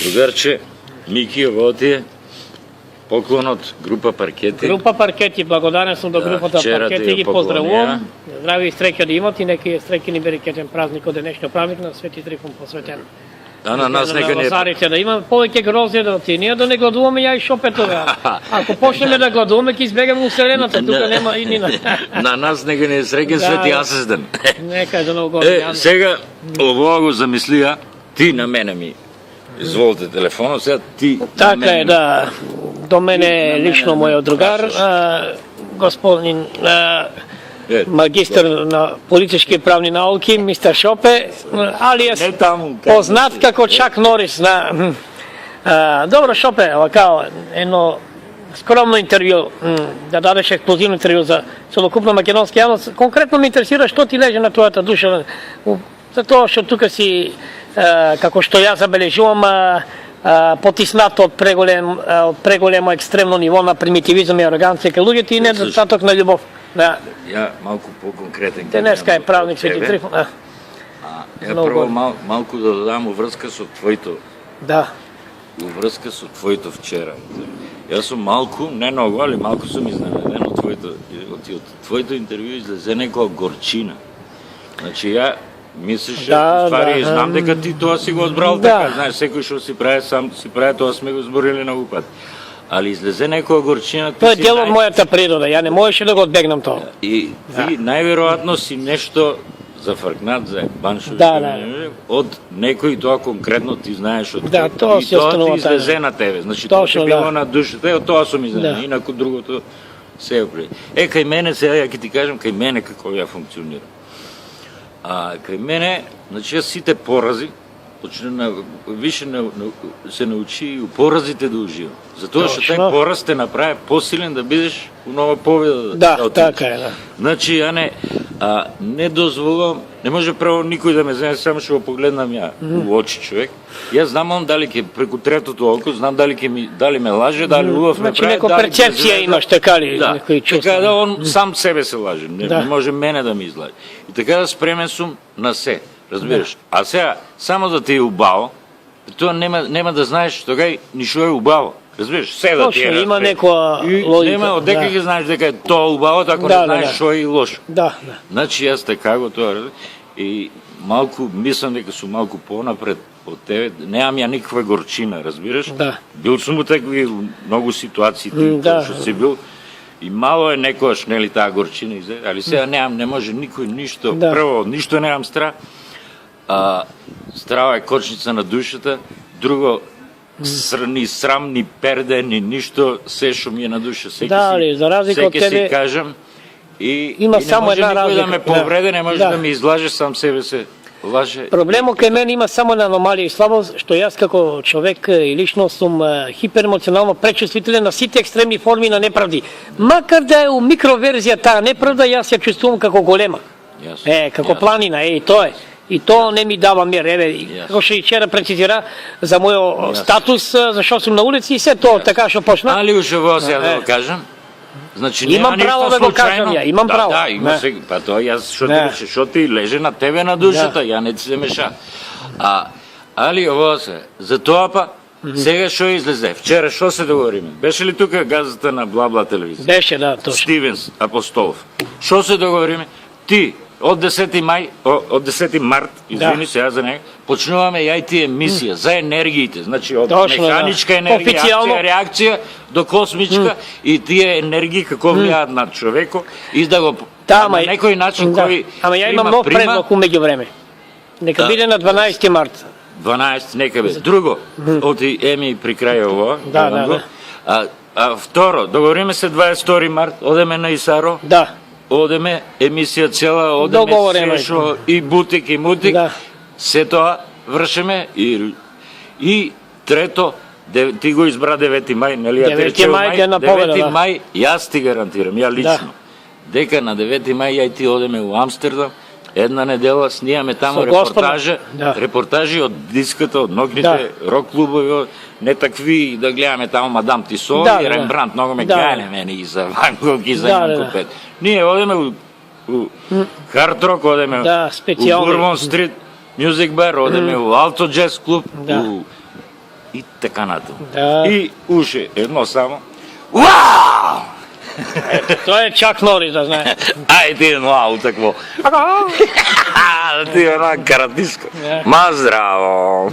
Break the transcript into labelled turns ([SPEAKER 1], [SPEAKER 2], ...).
[SPEAKER 1] Другарче, Мики, ово ти е поклон от група Паркети.
[SPEAKER 2] Група Паркети, благодарен съм до групата Паркети и ги поздравувам. Здрави и среќа да имат и нека среќен и берекетен празник од денешниот празник на Свети Трифун посветен.
[SPEAKER 1] А на нас нека не е...
[SPEAKER 2] Лазарите да има повеќе грозде да ти ние да не гладуваме ја и Шопе тога. Ако почнеме да гладуваме ќе избегаме уселената, тука нема и нина.
[SPEAKER 1] На нас нека не е среќен Свети Асесден.
[SPEAKER 2] Нека е да много години.
[SPEAKER 1] Сега ово го замислија, ти на мене ми изволите телефона, сега ти
[SPEAKER 2] така на мене. Е, да. До мене лично мојот другар, господин магистар на политички и правни науки, мистер Шопе, алијас познат како Чак Норис на... Добро, Шопе, вака, едно скромно интервју, да дадеш експлозивно интервју за целокупна македонска јавност. Конкретно ме интересира што ти леже на твојата душа, затоа што тука си, како што ја забележувам, потиснато од преголемо екстремно ниво на примитивизам и ароганција кај луѓето и недостаток на љубов. Да.
[SPEAKER 1] Ја малку по-конкретен.
[SPEAKER 2] Денеска е празник Свети Трифун.
[SPEAKER 1] Ја прво малку да додам уврска со твоето.
[SPEAKER 2] Да.
[SPEAKER 1] Уврска со твоето вчера. Јас сум малку, не многу, али малку сум изненаден од твоето интервју излезе некоја горчина. Значи ја мислиш, ствари, знам дека ти тоа си го одбрал така, знаеш, секој што си прави сам си прави, тоа сме го зборили многу пат. Али излезе некоја горчина.
[SPEAKER 2] Тоа е дел од мојата природа, ја не можеше да го одбегнам тоа.
[SPEAKER 1] И ти најверојатно си нешто зафркнат за баншо. Од некој тоа конкретно ти знаеш од
[SPEAKER 2] да, тоа си останува
[SPEAKER 1] ти излезе на тебе. Значи тоа ти било на душата, од тоа сум изненадан. Инаку другото се е при. Кај мене сега ја ќе ти кажам кај мене како ја функционира. Кај мене, значи сите порази, више се научи и у поразите да уживам. Затоа што тај пораз те направи посилен да бидеш у нова победа.
[SPEAKER 2] Да, така е, да.
[SPEAKER 1] Значи ја не дозволувам, не може право никој да ме знае, само што го погледнам ја у очи човек. Јас знам дали ќе преку третото око, знам дали ме лаже, дали убав ме прави.
[SPEAKER 2] Значи некоја перцепција имаш, така ли?
[SPEAKER 1] Да, така да он сам себе се лаже, не може мене да ми излаже. И така да спремен сум на се. Разбираш? А сега, само да ти е убаво, тоа нема да знаеш тогај ни што е убаво. Разбираш? Се да ти е.
[SPEAKER 2] Има некоја логика.
[SPEAKER 1] Нема, одека ќе знаеш дека е тоа убаво, ако не знаеш што е и лошо.
[SPEAKER 2] Да.
[SPEAKER 1] Значи јас така го тоа и малку мислам дека сум малку понапред од тебе. Немам ја никаква горчина, разбираш?
[SPEAKER 2] Да.
[SPEAKER 1] Бил сум у такви многу ситуации, што си бил. И мало е некојаш, нели, таа горчина излезе, али сега не може никој ништо. Прво, ништо немам страх. Страва е кочница на душата, друго ни срам, ни перде, ни ништо, се што ми е на душа, секи си кажам и не може никој да ме повреде, не може да ми излаже, сам себе се лаже.
[SPEAKER 2] Проблемот кај мене има само една аномалија и слабост, што јас како човек и лично сум хиперемоционално пречувствителен на сите екстремни форми на неправди. Макар да е у микроверзија таа неправда, јас ја чувствувам како голема. Како планина, тоа е. И тоа не ми дава мир, како што и вчера прецизира за мојот статус, зашто сум на улици и се тоа така што почна.
[SPEAKER 1] Али уште во сега да го кажам. Значи
[SPEAKER 2] имам право да го кажам ја, имам право.
[SPEAKER 1] Да, има се, па тоа јас што ти леже на тебе на душата, ја не ти се меша. Али ово се, за тоа па сега што излезе? Вчера што се договориме? Беше ли тука газата на Бла-Бла телевизија?
[SPEAKER 2] Беше, да, точно.
[SPEAKER 1] Стивенс Апостолов. Што се договориме? Ти од 10 март, извини се, за него, почнуваме ја и ти емисија за енергиите, значи од механичка енергија, акција, реакција до космичка и тие енергии како влијаат на човеко и да го на некој начин кој
[SPEAKER 2] ама ја имам нов предлог умеѓу време. Нека биде на 12 март.
[SPEAKER 1] 12, нека биде. Друго, оти еми при крај ово. Второ, договориме се 22 март, одеме на Исаро.
[SPEAKER 2] Да.
[SPEAKER 1] Одеме емисија цела, одеме сешо и бутик и мутик, се тоа вршиме и трето, ти го избра 9 мај, нели ја 9 мај, јас ти гарантирам, ја лично, дека на 9 мај ја и ти одеме у Амстердам, една недела снимаме таму репортажи од диската, од ногните рок-клубови, не такви да гледаме таму Мадам Тисо и Рембрандт, много ме гајле мене и за Ван Гог и за Јанко Пет. Ние одеме у Хард Рок, одеме у Бурбон Стрит Мюзик Бар, одеме у Алто Джез клуб, и така натаму.
[SPEAKER 2] Да.
[SPEAKER 1] И уши едно само. Вау!
[SPEAKER 2] To je Chuck Norris, da znaš.
[SPEAKER 1] Ајде едно ау такво. Ти е една каратиска.
[SPEAKER 2] Да.
[SPEAKER 1] Ма здраво.